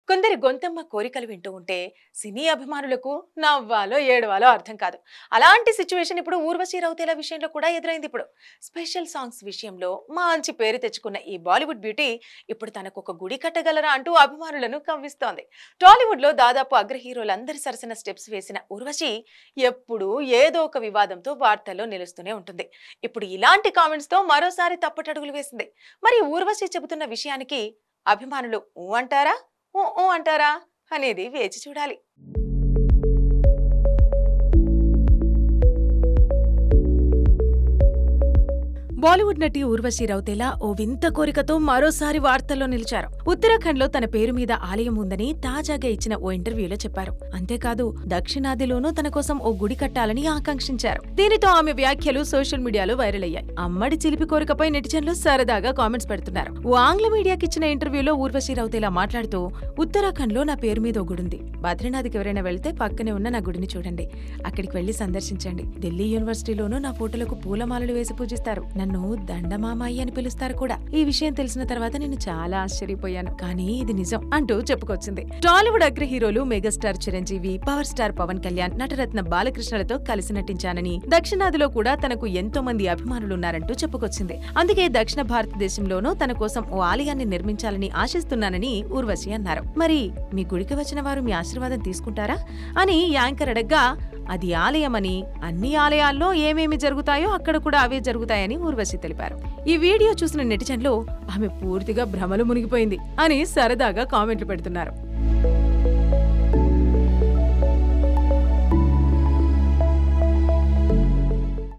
కొందరి గొంతమ్మ కోరికలు వింటూ ఉంటే సినీ అభిమానులకు నవ్వాలో ఏడవాలో అర్థం కాదు. అలాంటి సిచ్యువేషన్ ఇప్పుడు ఊర్వశి రౌతేలా విషయంలో కూడా ఎదురైంది. ఇప్పుడు స్పెషల్ సాంగ్స్ విషయంలో మంచి పేరు తెచ్చుకున్న ఈ బాలీవుడ్ బ్యూటీ ఇప్పుడు తనకు ఒక గుడి కట్టగలరా అంటూ అభిమానులను కవ్విస్తోంది. టాలీవుడ్ లో దాదాపు అగ్ర హీరోలందరి సరసన స్టెప్స్ వేసిన ఊర్వశి ఎప్పుడూ ఏదో ఒక వివాదంతో వార్తల్లో నిలుస్తూనే ఉంటుంది. ఇప్పుడు ఇలాంటి కామెంట్స్ తో మరోసారి తప్పటడుగులు వేసింది. మరి ఊర్వశి చెబుతున్న విషయానికి అభిమానులు ఊ అంటారా ఊ అంటారా అనేది వేచి చూడాలి. బాలీవుడ్ నటి ఊర్వశి రౌతేలా ఓ వింత కోరికతో మరోసారి వార్తల్లో నిలిచారు. ఉత్తరాఖండ్ లో తన పేరు మీద ఆలయం ఉందని తాజాగా ఇచ్చిన ఓ ఇంటర్వ్యూలో చెప్పారు. అంతేకాదు దక్షిణాదిలోనూ తన కోసం ఓ గుడి కట్టాలని ఆకాంక్షించారు. దీనితో ఆమె వ్యాఖ్యలు సోషల్ మీడియాలో వైరల్ అయ్యాయి. అమ్మడి చిలిపి కోరికపై నెటిజన్లు సరదాగా కామెంట్స్ పెడుతున్నారు. ఓ ఆంగ్ల మీడియాకి ఇచ్చిన ఇంటర్వ్యూలో ఊర్వశి రౌతేలా మాట్లాడుతూ, ఉత్తరాఖండ్ లో నా పేరు మీద ఓ గుడుంది. బద్రీనాథ్కి ఎవరైనా వెళ్తే పక్కనే ఉన్న నా గుడిని చూడండి, అక్కడికి వెళ్లి సందర్శించండి. ఢిల్లీ యూనివర్సిటీలోనూ నా ఫోటోలకు పూలమాలలు వేసి పూజిస్తారు. నన్ను దండమామాయి అని పిలుస్తారు కూడా. ఈ విషయం తెలిసిన తర్వాత నేను చాలా ఆశ్చర్యపోయాను, కానీ ఇది నిజం అంటూ చెప్పుకొచ్చింది. టాలీవుడ్ అగ్ర హీరోలు megastar Chiranjeevi, power star Pawan Kalyan, నటరత్న బాలకృష్ణలతో కలిసి నటించానని, దక్షిణాదిలో కూడా తనకు ఎంతో మంది అభిమానులున్నారంటూ చెప్పుకొచ్చింది. అందుకే దక్షిణ భారతదేశంలోనూ తన కోసం ఓ ఆలయాన్ని నిర్మించాలని ఆశిస్తున్నానని ఊర్వశి అన్నారు. మరి మీ గుడికి వచ్చిన వారు మీ ఆశీర్వాదం తీసుకుంటారా అని యాంకర్ అడగ్గా, అది ఆలయమని, అన్ని ఆలయాల్లో ఏమేమి జరుగుతాయో అక్కడ కూడా అవే జరుగుతాయని ఊర్వశి తెలిపారు. ఈ వీడియో చూసిన నెటిజన్లు ఆమె పూర్తిగా భ్రమలు మునిగిపోయింది అని సరదాగా కామెంట్లు పెడుతున్నారు.